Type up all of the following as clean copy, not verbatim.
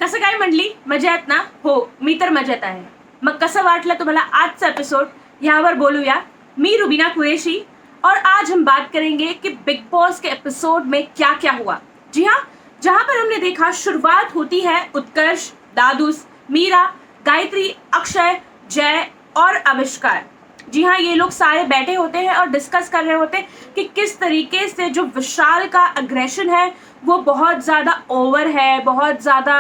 कसं काय म्हणली? मजेत ना? हो, मी तर मजेत आहे. मग कसं वाटलं तुम्हाला आजचा एपिसोड? यावर बोलूया. मी रुबीना कुरैशी और आज हम बात करेंगे कि बिग बॉस के एपिसोड में क्या-क्या हुआ। जी हाँ, जहाँ पर हमने देखा शुरुआत होती है उत्कर्ष, दादूस, मीरा, गायत्री, अक्षय, जय और आविष्कार। जी हाँ, ये लोग सारे बैठे होते हैं और डिस्कस कर रहे होते हैं कि किस तरीके से जो विशाल का अग्रेशन है वो बहुत ज़्यादा ओवर है, बहुत ज़्यादा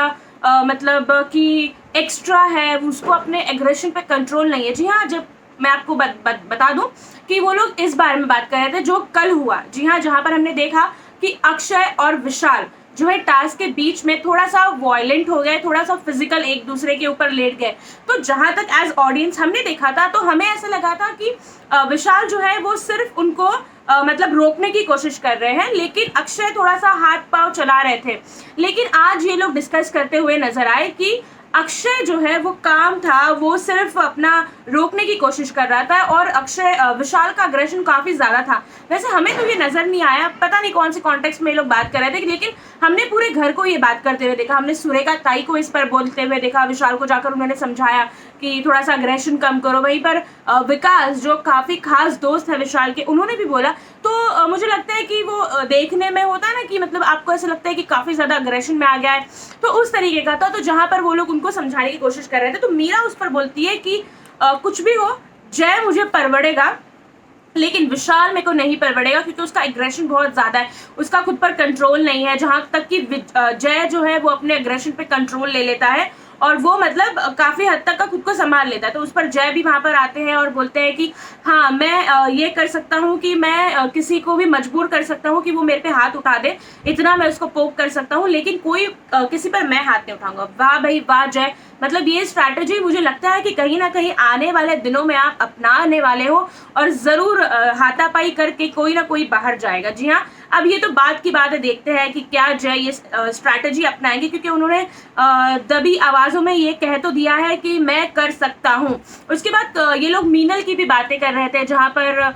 मतलब कि एक्स्ट्रा है, उसको अपने एग्रेशन पे कंट्रोल नहीं है। जी हाँ, जब मैं आपको बता दूं कि वो लोग इस बारे में बात कर रहे थे जो कल हुआ। जी हाँ, जहाँ पर हमने देखा कि अक्षय और विशाल जो है टास्क के बीच में थोड़ा सा वॉयलेंट हो गए, थोड़ा सा फिजिकल एक दूसरे के ऊपर लेट गए। तो जहाँ तक एज ऑडियंस हमने देखा था तो हमें ऐसा लगा था कि विशाल जो है वो सिर्फ उनको मतलब रोकने की कोशिश कर रहे हैं, लेकिन अक्षय थोड़ा सा हाथ पांव चला रहे थे। लेकिन आज ये लोग डिस्कस करते हुए नजर आए कि अक्षय जो है वो काम था, वो सिर्फ अपना रोकने की कोशिश कर रहा था और अक्षय विशाल का अग्रेशन काफ़ी ज़्यादा था। वैसे हमें तो ये नज़र नहीं आया, पता नहीं कौन से कॉन्टेक्स्ट में ये लोग बात कर रहे थे, लेकिन हमने पूरे घर को ये बात करते हुए देखा। हमने सुरेखा ताई को इस पर बोलते हुए देखा, विशाल को जाकर उन्होंने समझाया कि थोड़ा सा अग्रेशन कम करो। वहीं पर विकास जो काफ़ी खास दोस्त है विशाल के, उन्होंने भी बोला। तो मुझे लगता है कि वो देखने में होता है ना कि मतलब आपको ऐसा लगता है कि काफ़ी ज़्यादा अग्रेशन में आ गया है, तो उस तरीके का था। तो जहाँ पर वो लोग उनको समझाने की कोशिश कर रहे थे तो मीरा उस पर बोलती है कि कुछ भी हो, जय मुझे परवड़ेगा लेकिन विशाल मेरे को नहीं परवड़ेगा, क्योंकि उसका एग्रेशन बहुत ज़्यादा है, उसका खुद पर कंट्रोल नहीं है। जहाँ तक कि जय जो है वो अपने एग्रेशन पे कंट्रोल ले लेता है और वो मतलब काफ़ी हद तक का खुद को संभाल लेता है। तो उस पर जय भी वहाँ पर आते हैं और बोलते हैं कि हाँ, मैं ये कर सकता हूँ कि मैं किसी को भी मजबूर कर सकता हूँ कि वो मेरे पे हाथ उठा दे, इतना मैं उसको पोक कर सकता हूँ, लेकिन कोई किसी पर मैं हाथ नहीं उठाऊंगा। वाह भाई वाह जय, मतलब ये स्ट्रैटेजी मुझे लगता है कि कहीं ना कहीं आने वाले दिनों में आप अपनाने वाले हो और ज़रूर हाथापाई करके कोई ना कोई बाहर जाएगा। जी हाँ, अब ये तो बात की बात है, देखते हैं कि क्या जय ये स्ट्रैटेजी अपनाएंगे, क्योंकि उन्होंने दबी आवाज़ों में ये कह तो दिया है कि मैं कर सकता हूँ। उसके बाद ये लोग मीनल की भी बातें कर रहे थे, जहाँ पर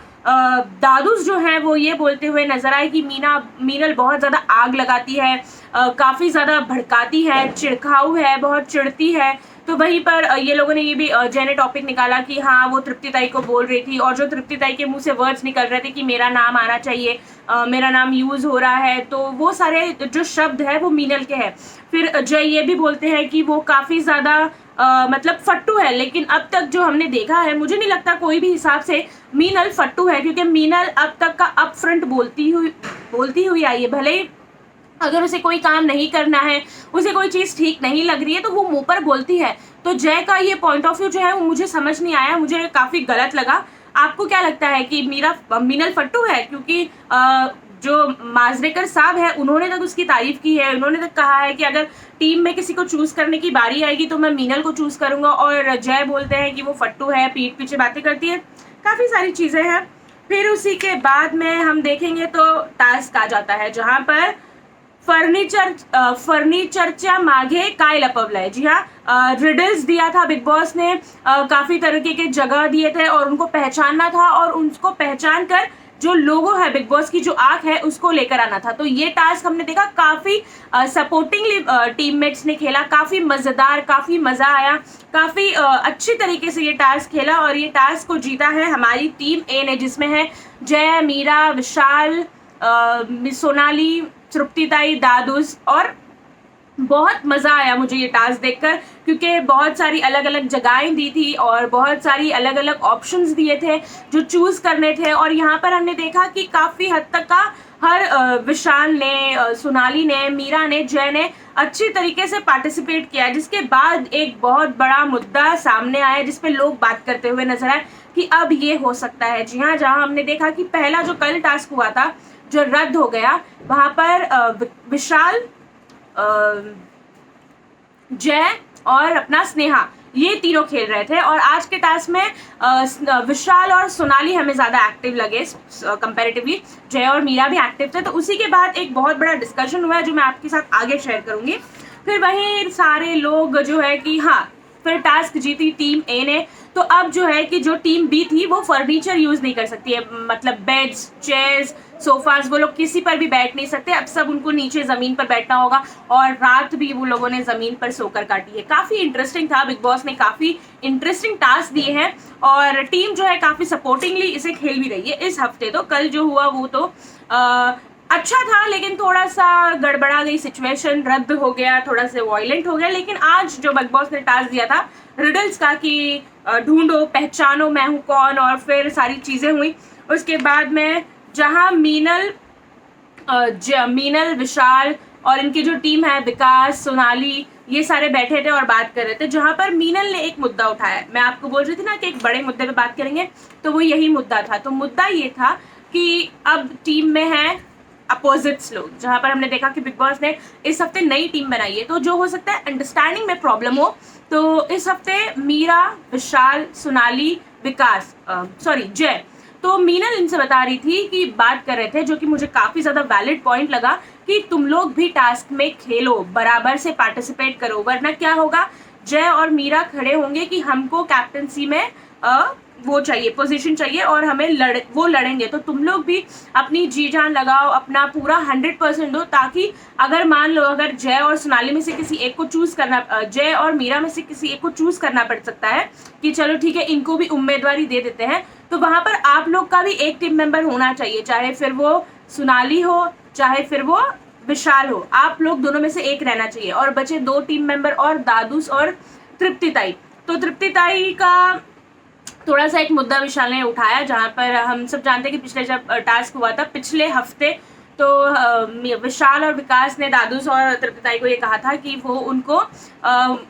दादूस जो हैं वो ये बोलते हुए नजर आए कि मीनल बहुत ज़्यादा आग लगाती है, काफ़ी ज़्यादा भड़काती है, चिड़खाऊ है, बहुत चिढ़ती है। तो वहीं पर ये लोगों ने ये भी जय ने टॉपिक निकाला कि हाँ, वो तृप्ति ताई को बोल रही थी और जो तृप्ति ताई के मुंह से वर्ड्स निकल रहे थे कि मेरा नाम आना चाहिए, मेरा नाम यूज़ हो रहा है, तो वो सारे जो शब्द है वो मीनल के हैं। फिर जय ये भी बोलते हैं कि वो काफ़ी ज़्यादा मतलब फट्टू है, लेकिन अब तक जो हमने देखा है मुझे नहीं लगता कोई भी हिसाब से मीनल फट्टू है, क्योंकि मीनल अब तक का अप फ्रंट बोलती हुई आई है। भले ही अगर उसे कोई काम नहीं करना है, उसे कोई चीज़ ठीक नहीं लग रही है तो वो मुंह पर बोलती है। तो जय का ये पॉइंट ऑफ व्यू जो है वो मुझे समझ नहीं आया, मुझे काफ़ी गलत लगा। आपको क्या लगता है कि मीनल फट्टू है? क्योंकि जो माजरेकर साहब है उन्होंने तक उसकी तारीफ की है, उन्होंने तक कहा है कि अगर टीम में किसी को चूज़ करने की बारी आएगी तो मैं मीनल को चूज़ करूँगा, और जय बोलते हैं कि वो फट्टू है, पीठ पीछे बातें करती है, काफ़ी सारी चीज़ें हैं। फिर उसी के बाद में हम देखेंगे तो टास्क आ जाता है, जहाँ पर फर्निचरच्या मागे काय लपवलंय। जी हाँ, रिडल्स दिया था बिग बॉस ने, काफ़ी तरीके के जगह दिए थे और उनको पहचानना था और उनको पहचान कर जो लोगो है बिग बॉस की जो आंख है उसको लेकर आना था। तो ये टास्क हमने देखा, काफ़ी सपोर्टिंगली टीममेट्स ने खेला, काफ़ी मज़ेदार, काफ़ी मज़ा आया, काफ़ी अच्छी तरीके से ये टास्क खेला और ये टास्क को जीता है हमारी टीम ए ने, जिसमें है जय, मीरा, विशाल, सोनाली, तृप्ति ताई, दादूस। और बहुत मज़ा आया मुझे ये टास्क देखकर, क्योंकि बहुत सारी अलग अलग जगहें दी थी और बहुत सारी अलग अलग ऑप्शंस दिए थे जो चूज़ करने थे। और यहाँ पर हमने देखा कि काफ़ी हद तक का हर विशाल ने, सोनाली ने, मीरा ने, जय ने अच्छी तरीके से पार्टिसिपेट किया, जिसके बाद एक बहुत बड़ा मुद्दा सामने आया जिस पे लोग बात करते हुए नजर आए कि अब ये हो सकता है। जी हाँ, जहाँ हमने देखा कि पहला जो कल टास्क हुआ था जो रद्द हो गया, वहाँ पर विशाल, जय और अपना स्नेहा, ये तीनों खेल रहे थे। और आज के टास्क में विशाल और सोनाली हमें ज़्यादा एक्टिव लगे कंपैरेटिवली, जय और मीरा भी एक्टिव थे। तो उसी के बाद एक बहुत बड़ा डिस्कशन हुआ है जो मैं आपके साथ आगे शेयर करूँगी। फिर वहीं सारे लोग जो है कि हाँ, फिर टास्क जीती टीम ए ने। तो अब जो है कि जो टीम बी थी वो फर्नीचर यूज़ नहीं कर सकती है, मतलब बेड्स, चेयर्स, सोफाज, वो लोग किसी पर भी बैठ नहीं सकते, अब सब उनको नीचे ज़मीन पर बैठना होगा और रात भी वो लोगों ने ज़मीन पर सोकर काटी है। काफ़ी इंटरेस्टिंग था, बिग बॉस ने काफ़ी इंटरेस्टिंग टास्क दिए हैं और टीम जो है काफ़ी सपोर्टिंगली इसे खेल भी रही है इस हफ्ते। तो कल जो हुआ वो तो अच्छा था, लेकिन थोड़ा सा गड़बड़ा गई सिचुएशन, रद्द हो गया, थोड़ा सा वॉयलेंट हो गया। लेकिन आज जो बिग बॉस ने टास्क दिया था रिडल्स का कि ढूंढो पहचानो मैं हूँ कौन, और फिर सारी चीज़ें हुई। उसके बाद में जहाँ मीनल, विशाल और इनकी जो टीम है, विकास, सोनाली, ये सारे बैठे थे और बात कर रहे थे, जहाँ पर मीनल ने एक मुद्दा उठाया। मैं आपको बोल रही थी ना कि एक बड़े मुद्दे पे बात करेंगे, तो वो यही मुद्दा था। तो मुद्दा ये था कि अब टीम में है अपोजिट्स लोग, जहाँ पर हमने देखा कि बिग बॉस ने इस हफ्ते नई टीम बनाई है, तो जो हो सकता है अंडरस्टैंडिंग में प्रॉब्लम हो। तो इस हफ्ते मीरा, विशाल, सोनाली, विकास, जय, तो मीनल इनसे बता रही थी कि बात कर रहे थे, जो कि मुझे काफ़ी ज़्यादा वैलिड पॉइंट लगा कि तुम लोग भी टास्क में खेलो, बराबर से पार्टिसिपेट करो, वरना क्या होगा, जय और मीरा खड़े होंगे कि हमको कैप्टनसी में वो चाहिए, पोजीशन चाहिए और हमें वो लड़ेंगे। तो तुम लोग भी अपनी जी जान लगाओ, अपना पूरा 100% दो, ताकि अगर मान लो अगर जय और सोनाली में से किसी एक को चूज करना, जय और मीरा में से किसी एक को चूज करना पड़ सकता है कि चलो ठीक है इनको भी उम्मीदवारी दे देते हैं, तो वहां पर आप लोग का भी एक टीम मेंबर होना चाहिए, चाहे फिर वो सोनाली हो चाहे फिर वो विशाल हो, आप लोग दोनों में से एक रहना चाहिए। और बचे 2 टीम मेंबर और दादूस और तृप्तिताई। तो तृप्तिताई का थोड़ा सा एक मुद्दा विशाल ने उठाया, जहाँ पर हम सब जानते हैं कि पिछले जब टास्क हुआ था पिछले हफ्ते, तो विशाल और विकास ने दादूस और तृप्तिताई को ये कहा था कि वो उनको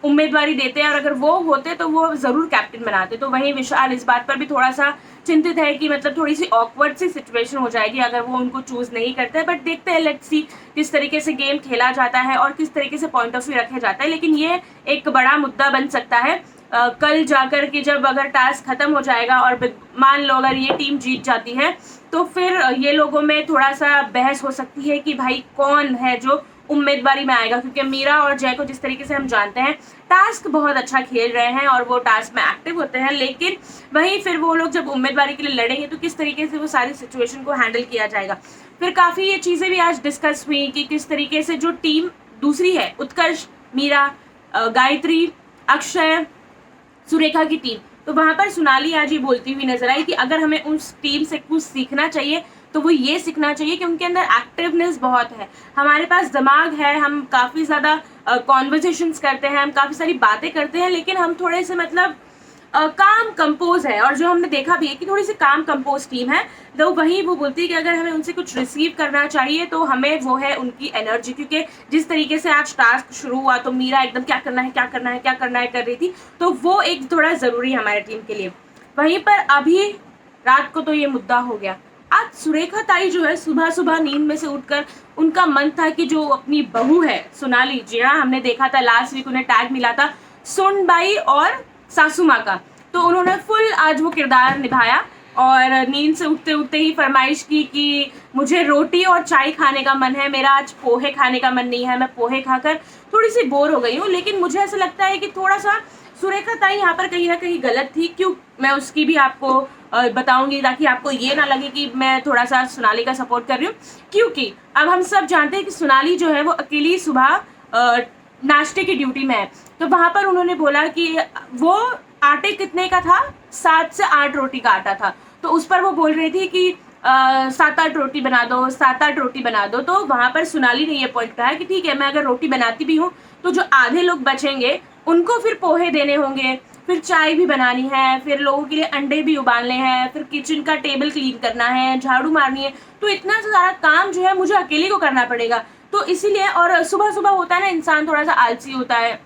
उम्मीदवारी देते हैं और अगर वो होते तो वो ज़रूर कैप्टन बनाते। तो वहीं विशाल इस बात पर भी थोड़ा सा चिंतित है कि मतलब थोड़ी सी ऑकवर्ड सी सिचुएशन हो जाएगी अगर वो उनको चूज़ नहीं करते हैं। बट देखते हैं, लेट्स सी किस तरीके से गेम खेला जाता है और किस तरीके से पॉइंट ऑफ व्यू रखा जाता है। लेकिन ये एक बड़ा मुद्दा बन सकता है कल जाकर के, जब अगर टास्क खत्म हो जाएगा और मान लो अगर ये टीम जीत जाती है, तो फिर ये लोगों में थोड़ा सा बहस हो सकती है कि भाई कौन है जो उम्मीदवारी में आएगा। क्योंकि मीरा और जय को जिस तरीके से हम जानते हैं टास्क बहुत अच्छा खेल रहे हैं और वो टास्क में एक्टिव होते हैं, लेकिन वहीं फिर वो लोग जब उम्मीदवारी के लिए लड़ेंगे तो किस तरीके से वो सारी सिचुएशन को हैंडल किया जाएगा। फिर काफ़ी ये चीज़ें भी आज डिस्कस हुई कि किस तरीके से जो टीम दूसरी है, उत्कर्ष, मीरा, गायत्री, अक्षय, सुरेखा की टीम, तो वहां पर सोनाली आज ये बोलती हुई नजर आई कि अगर हमें उस टीम से कुछ सीखना चाहिए तो वो ये सीखना चाहिए कि उनके अंदर एक्टिवनेस बहुत है, हमारे पास दिमाग है, हम काफ़ी ज़्यादा कॉन्वर्जेशंस करते हैं, हम काफ़ी सारी बातें करते हैं, लेकिन हम थोड़े से मतलब काम कंपोज है। और जो हमने देखा भी है कि थोड़ी सी काम कंपोज टीम है, तो वहीं वो बोलती है कि अगर हमें उनसे कुछ रिसीव करना चाहिए तो हमें वो है उनकी एनर्जी। क्योंकि जिस तरीके से आज टास्क शुरू हुआ तो मीरा एकदम क्या करना है क्या करना है क्या करना है कर रही थी, तो वो एक थोड़ा ज़रूरी है हमारे टीम के लिए। वहीं पर अभी रात को तो ये मुद्दा हो गया। आज सुरेखा ताई जो है सुबह सुबह नींद में से उठकर उनका मन था कि जो अपनी बहू है सोनाली, जी हाँ, हमने देखा था लास्ट वीक उन्हें टैग मिला था सुनबाई और सासू माँ का, तो उन्होंने फुल आज वो किरदार निभाया और नींद से उठते उठते ही फरमाइश की कि मुझे रोटी और चाय खाने का मन है, मेरा आज पोहे खाने का मन नहीं है, मैं पोहे खाकर थोड़ी सी बोर हो गई हूँ। लेकिन मुझे ऐसा लगता है कि थोड़ा सा सुरेखा ताई यहाँ पर कहीं ना कहीं गलत थी। क्यों, मैं उसकी भी आपको बताऊंगी ताकि आपको ये ना लगे कि मैं थोड़ा सा सोनाली का सपोर्ट कर रही हूँ। क्योंकि अब हम सब जानते हैं कि सोनाली जो है वो अकेली सुबह नाश्ते की ड्यूटी में है, तो वहाँ पर उन्होंने बोला कि वो आटे कितने का था, 7 से 8 रोटी का आटा था, तो उस पर वो बोल रही थी कि 7-8 रोटी बना दो, 7-8 रोटी बना दो। तो वहाँ पर सोनाली ने ये पॉइंट कहा कि ठीक है, मैं अगर रोटी बनाती भी हूँ तो जो आधे लोग बचेंगे उनको फिर पोहे देने होंगे, फिर चाय भी बनानी है, फिर लोगों के लिए अंडे भी उबालने हैं, फिर किचन का टेबल क्लीन करना है, झाड़ू मारनी है, तो इतना सारा काम जो है मुझे अकेले को करना पड़ेगा। तो इसीलिए, और सुबह सुबह होता है ना इंसान थोड़ा सा आलसी होता है,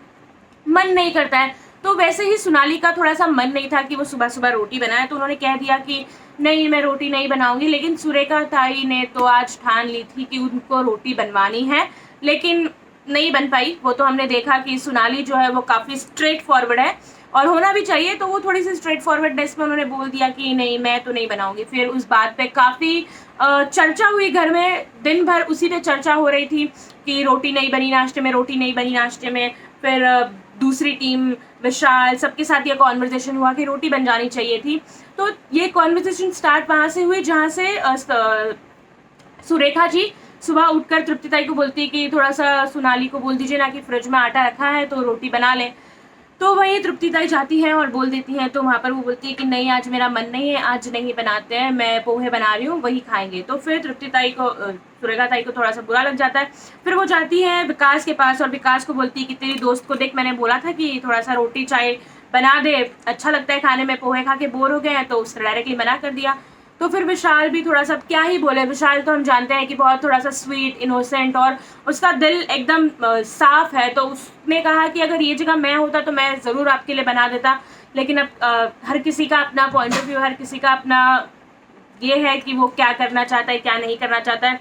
मन नहीं करता है, तो वैसे ही सोनाली का थोड़ा सा मन नहीं था कि वो सुबह सुबह रोटी बनाए, तो उन्होंने कह दिया कि नहीं मैं रोटी नहीं बनाऊंगी। लेकिन सुरेखा ताई ने तो आज ठान ली थी कि उनको रोटी बनवानी है, लेकिन नहीं बन पाई। वो तो हमने देखा कि सोनाली जो है वो काफ़ी स्ट्रेट फॉरवर्ड है और होना भी चाहिए, तो वो थोड़ी सी स्ट्रेट फॉरवर्डनेस में उन्होंने बोल दिया कि नहीं मैं तो नहीं बनाऊंगी। फिर उस बात पे काफ़ी चर्चा हुई घर में, दिन भर उसी पे चर्चा हो रही थी कि रोटी नहीं बनी नाश्ते में, रोटी नहीं बनी नाश्ते में। फिर दूसरी टीम विशाल सबके साथ ये कॉन्वर्जेशन हुआ कि रोटी बन जानी चाहिए थी। तो ये कॉन्वर्जेशन स्टार्ट वहाँ से हुई जहाँ से सुरेखा जी सुबह उठकर तृप्तिताई को बोलती है कि थोड़ा सा सोनाली को बोल दीजिए ना कि फ्रिज में आटा रखा है तो रोटी बना लें। तो वहीं तृप्तिताई जाती हैं और बोल देती हैं, तो वहाँ पर वो बोलती है कि नहीं आज मेरा मन नहीं है, आज नहीं बनाते हैं, मैं पोहे बना रही हूँ वही खाएंगे। तो फिर तृप्तिताई को सुरेखा ताई को थोड़ा सा बुरा लग जाता है। फिर वो जाती है विकास के पास और विकास को बोलती है कि तेरी दोस्त को देख, मैंने बोला था कि थोड़ा सा रोटी चाय बना दे, अच्छा लगता है खाने में, पोहे खा के बोर हो गए हैं, तो उसने डायरेक्टली मना कर दिया। तो फिर विशाल भी थोड़ा सा क्या ही बोले, विशाल तो हम जानते हैं कि बहुत थोड़ा सा स्वीट इनोसेंट और उसका दिल एकदम साफ है। तो उसने कहा कि अगर ये जगह मैं होता तो मैं ज़रूर आपके लिए बना देता, लेकिन अब हर किसी का अपना पॉइंट ऑफ व्यू, हर किसी का अपना ये है कि वो क्या करना चाहता है क्या नहीं करना चाहता है।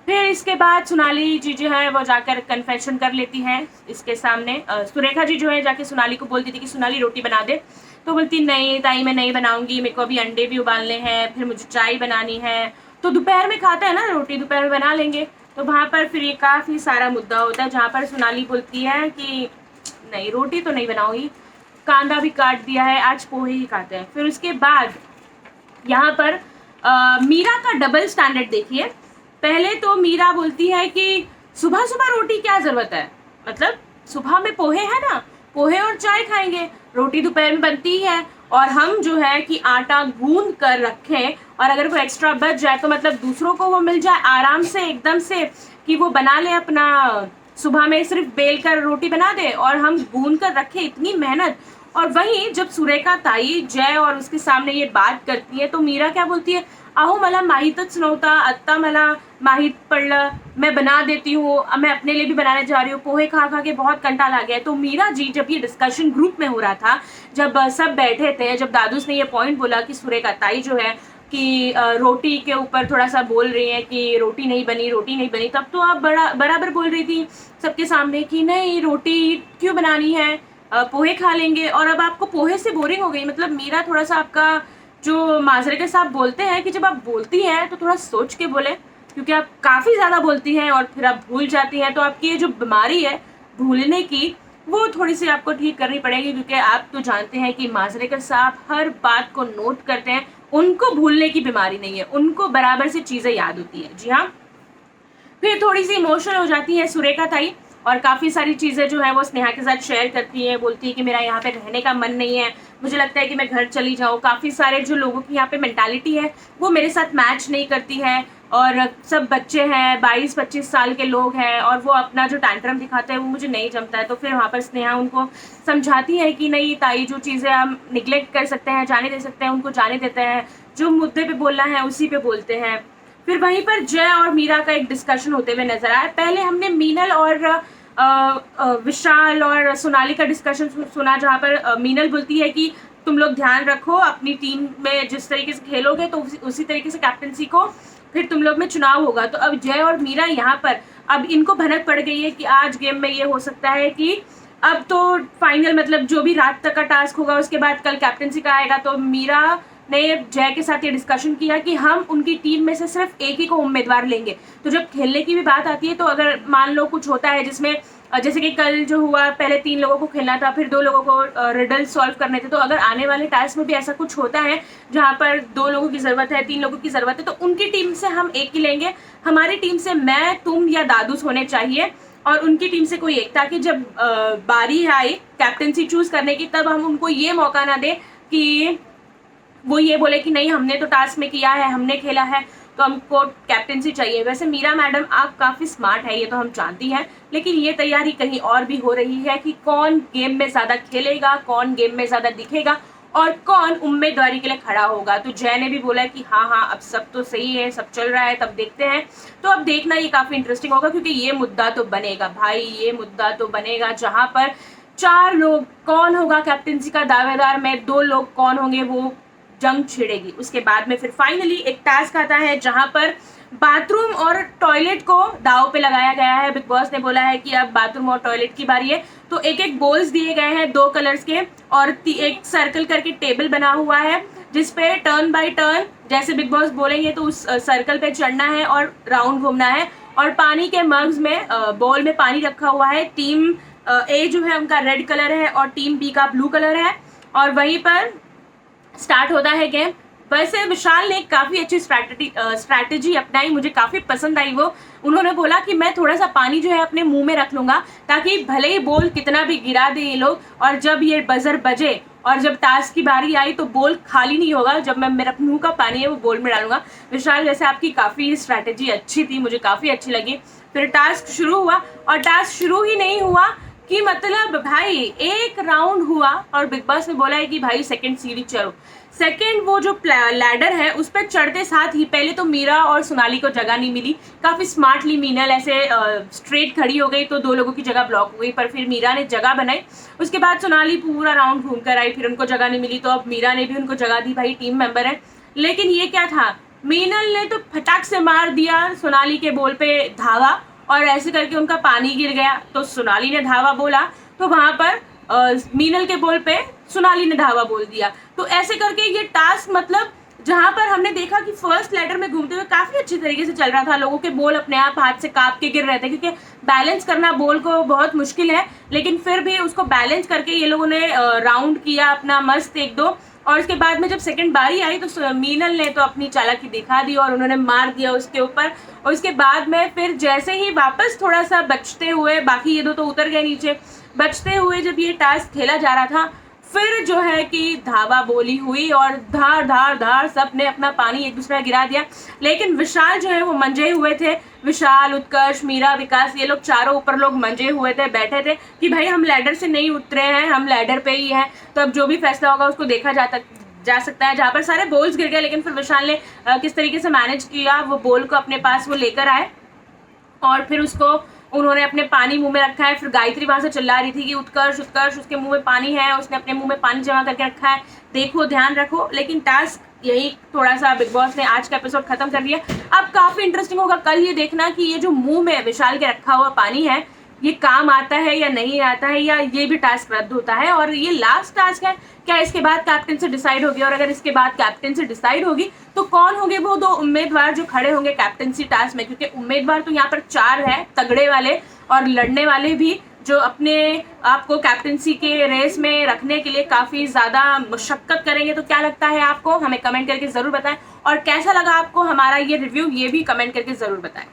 फिर इसके बाद सोनाली जी जो है वो जाकर कन्फेशन कर लेती हैं इसके सामने। सुरेखा जी जो है जाके सोनाली को बोलती थी कि सोनाली रोटी बना दे, तो बोलती नहीं ताई मैं नहीं बनाऊंगी, मेरे को अभी अंडे भी उबालने हैं, फिर मुझे चाय बनानी है, तो दोपहर में खाता है ना रोटी, दोपहर में बना लेंगे। तो वहाँ पर फिर ये काफ़ी सारा मुद्दा होता है जहाँ पर सोनाली बोलती है कि नहीं रोटी तो नहीं बनाऊंगी, कांदा भी काट दिया है, आज पोहे ही खाते हैं। फिर उसके बाद यहाँ पर मीरा का डबल स्टैंडर्ड देखिए। पहले तो मीरा बोलती है कि सुबह सुबह रोटी क्या ज़रूरत है, मतलब सुबह में पोहे है ना, पोहे और चाय खाएंगे, रोटी दोपहर में बनती ही है, और हम जो है कि आटा गूंद कर रखें और अगर वो एक्स्ट्रा बच जाए तो मतलब दूसरों को वो मिल जाए आराम से एकदम से कि वो बना ले अपना, सुबह में सिर्फ बेल कर रोटी बना दे और हम गूंद कर रखें, इतनी मेहनत। और वहीं जब सुरेखा ताई जय और उसके सामने ये बात करती है तो मीरा क्या बोलती है, अहो मला माहीतच नव्हता, आत्ता मला माहीत पडलं, मैं बना देती हूँ, अब मैं अपने लिए भी बनाने जा रही हूँ, पोहे खा खा के बहुत कंटाल आ गया है। तो मीरा जी जब ये डिस्कशन ग्रुप में हो रहा था, जब सब बैठे थे, जब दादूस ने ये पॉइंट बोला कि सुरेखा ताई जो है कि रोटी के ऊपर थोड़ा सा बोल रही है कि रोटी नहीं बनी रोटी नहीं बनी, तब तो आप बराबर बोल रही थी सबके सामने कि नहीं रोटी क्यों बनानी है, पोहे खा लेंगे, और अब आपको पोहे से बोरिंग हो गई। मतलब मीरा थोड़ा सा आपका जो माजरे के साथ बोलते हैं कि जब आप बोलती हैं तो थोड़ा सोच के बोले, क्योंकि आप काफ़ी ज़्यादा बोलती हैं और फिर आप भूल जाती हैं, तो आपकी ये जो बीमारी है भूलने की वो थोड़ी सी आपको ठीक करनी पड़ेगी, क्योंकि आप तो जानते हैं कि माजरे के साथ हर बात को नोट करते हैं, उनको भूलने की बीमारी नहीं है, उनको बराबर से चीज़ें याद होती है। जी हाँ, फिर थोड़ी सी इमोशनल हो जाती है सुरेखा ताई और काफ़ी सारी चीज़ें जो है वो स्नेहा के साथ शेयर करती है, बोलती है कि मेरा यहाँ पे रहने का मन नहीं है, मुझे लगता है कि मैं घर चली जाऊँ, काफ़ी सारे जो लोगों की यहाँ पे मेंटालिटी है वो मेरे साथ मैच नहीं करती है, और सब बच्चे हैं 22-25 साल के लोग हैं और वो अपना जो टैंट्रम दिखाते हैं वो मुझे नहीं जमता है। तो फिर वहाँ पर स्नेहा उनको समझाती है कि नहीं ताई, जो चीज़ें हम निगलेक्ट कर सकते हैं, जाने दे सकते हैं, उनको जाने देते हैं, जो मुद्दे पे बोलना है उसी पे बोलते हैं। फिर वहीं पर जय और मीरा का एक डिस्कशन होते हुए नजर आया। पहले हमने मीनल और विशाल और सोनाली का डिस्कशन सुना, जहाँ पर मीनल बोलती है कि तुम लोग ध्यान रखो अपनी टीम में जिस तरीके से खेलोगे तो उसी तरीके से कैप्टनसी को फिर तुम लोग में चुनाव होगा। तो अब जय और मीरा यहाँ पर अब इनको भनक पड़ गई है कि आज गेम में ये हो सकता है कि अब तो फाइनल, मतलब जो भी रात तक का टास्क होगा उसके बाद कल कैप्टनसी का आएगा। तो मीरा ने जय के साथ ये डिस्कशन किया कि हम उनकी टीम में से सिर्फ एक ही को उम्मीदवार लेंगे। तो जब खेलने की भी बात आती है तो अगर मान लो कुछ होता है जिसमें जैसे कि कल जो हुआ, पहले 3 लोगों को खेलना था, फिर 2 लोगों को रिडल सॉल्व करने थे, तो अगर आने वाले टास्क में भी ऐसा कुछ होता है जहाँ पर 2 लोगों की ज़रूरत है, 3 लोगों की ज़रूरत है, तो उनकी टीम से हम एक ही लेंगे। हमारी टीम से मैं, तुम या दादूस होने चाहिए और उनकी टीम से कोई एक, ताकि जब बारी आए कैप्टनसी चूज़ करने की तब हम उनको ये मौका ना दें कि वो ये बोले कि नहीं हमने तो टास्क में किया है, हमने खेला है, तो हमको कैप्टनसी चाहिए। वैसे मीरा मैडम आप काफ़ी स्मार्ट है, ये तो हम जानती हैं, लेकिन ये तैयारी कहीं और भी हो रही है कि कौन गेम में ज़्यादा खेलेगा, कौन गेम में ज़्यादा दिखेगा और कौन उम्मीदवारी के लिए खड़ा होगा। तो जय ने भी बोला कि हाँ अब सब तो सही है, सब चल रहा है, तब देखते हैं। तो अब देखना ये काफ़ी इंटरेस्टिंग होगा, क्योंकि ये मुद्दा तो बनेगा भाई, ये मुद्दा तो बनेगा जहाँ पर 4 लोग कौन होगा कैप्टनसी का दावेदार में, 2 लोग कौन होंगे, वो जंग छिड़ेगी। उसके बाद में फिर फाइनली एक टास्क आता है जहां पर बाथरूम और टॉयलेट को दाव पे लगाया गया है। बिग बॉस ने बोला है कि अब बाथरूम और टॉयलेट की बारी है, तो एक एक बॉल्स दिए गए हैं 2 कलर्स के और एक सर्कल करके टेबल बना हुआ है जिसपे टर्न बाय टर्न जैसे बिग बॉस बोलेंगे तो उस सर्कल पे चढ़ना है और राउंड घूमना है। और पानी के मग्स में बॉल में पानी रखा हुआ है। टीम ए जो है उनका रेड कलर है और टीम बी का ब्लू कलर है। और वहीं पर स्टार्ट होता है गेम। वैसे विशाल ने काफ़ी अच्छी स्ट्रैटेजी अपनाई, मुझे काफ़ी पसंद आई वो। उन्होंने बोला कि मैं थोड़ा सा पानी जो है अपने मुंह में रख लूँगा, ताकि भले ही बॉल कितना भी गिरा दे ये लोग, और जब ये बजर बजे और जब टास्क की बारी आई तो बॉल खाली नहीं होगा, जब मैं मेरा मुंह का पानी है वो बॉल में डालूंगा। विशाल, वैसे आपकी काफ़ी स्ट्रैटेजी अच्छी थी, मुझे काफ़ी अच्छी लगी। फिर टास्क शुरू हुआ, और टास्क शुरू ही नहीं हुआ कि मतलब भाई एक राउंड हुआ और बिग बॉस ने बोला है कि भाई सेकंड सीढ़ी चढ़ो। सेकंड वो जो लैडर है उस पर चढ़ते साथ ही पहले तो मीरा और सोनाली को जगह नहीं मिली। काफ़ी स्मार्टली मीनल ऐसे स्ट्रेट खड़ी हो गई तो दो लोगों की जगह ब्लॉक हो गई, पर फिर मीरा ने जगह बनाई। उसके बाद सोनाली पूरा राउंड घूम कर आई, फिर उनको जगह नहीं मिली तो अब मीरा ने भी उनको जगह दी, भाई टीम मेंबर है। लेकिन ये क्या था, मीनल ने तो फटाक से मार दिया सोनाली के बॉल पे धावा, और ऐसे करके उनका पानी गिर गया। तो सोनाली ने धावा बोला तो वहां पर मीनल के बॉल पे सोनाली ने धावा बोल दिया। तो ऐसे करके ये टास्क मतलब जहां पर हमने देखा कि फर्स्ट लैडर में घूमते हुए काफी अच्छी तरीके से चल रहा था, लोगों के बॉल अपने आप हाथ से कांप के गिर रहे थे, क्योंकि बैलेंस करना बॉल को बहुत मुश्किल है। लेकिन फिर भी उसको बैलेंस करके ये लोगों ने राउंड किया अपना मस्त एक दो। और उसके बाद में जब सेकंड बारी आई तो मीनल ने तो अपनी चालाकी दिखा दी और उन्होंने मार दिया उसके ऊपर। और उसके बाद में फिर जैसे ही वापस थोड़ा सा बचते हुए, बाकी ये दो तो उतर गए नीचे, बचते हुए जब ये टास्क खेला जा रहा था, फिर जो है कि धावा बोली हुई और धार धार धार सब ने अपना पानी एक दूसरे गिरा दिया। लेकिन विशाल जो है वो मंजे हुए थे। विशाल, उत्कर्ष, मीरा, विकास, ये लोग चारों ऊपर लोग मंजे हुए थे, बैठे थे कि भाई हम लैडर से नहीं उतरे हैं, हम लैडर पे ही हैं। तो अब जो भी फैसला होगा उसको देखा जा सकता है। जहाँ पर सारे बॉल्स गिर गए, लेकिन फिर विशाल ने किस तरीके से मैनेज किया, वो बॉल को अपने पास वो लेकर आए और फिर उसको उन्होंने अपने पानी मुंह में रखा है। फिर गायत्री वहां से चिल्ला रही थी कि उत्कर्ष उत्कर्ष, उसके मुंह में पानी है, उसने अपने मुंह में पानी जमा करके रखा है, देखो ध्यान रखो। लेकिन टास्क यही थोड़ा सा बिग बॉस ने आज का एपिसोड खत्म कर दिया। अब काफी इंटरेस्टिंग होगा कल ये देखना कि ये जो मुंह में विशाल के रखा हुआ पानी है ये काम आता है या नहीं आता है, या ये भी टास्क रद्द होता है। और ये लास्ट टास्क है, क्या इसके बाद कैप्टन से डिसाइड होगी? और अगर इसके बाद कैप्टन से डिसाइड होगी तो कौन होंगे वो दो उम्मीदवार जो खड़े होंगे कैप्टनसी टास्क में? क्योंकि उम्मीदवार तो यहाँ पर 4 है, तगड़े वाले और लड़ने वाले भी, जो अपने आपको कैप्टनसी के रेस में रखने के लिए काफ़ी ज़्यादा मशक्कत करेंगे। तो क्या लगता है आपको? हमें कमेंट करके ज़रूर बताएं। और कैसा लगा आपको हमारा ये रिव्यू, ये भी कमेंट करके ज़रूर बताएं।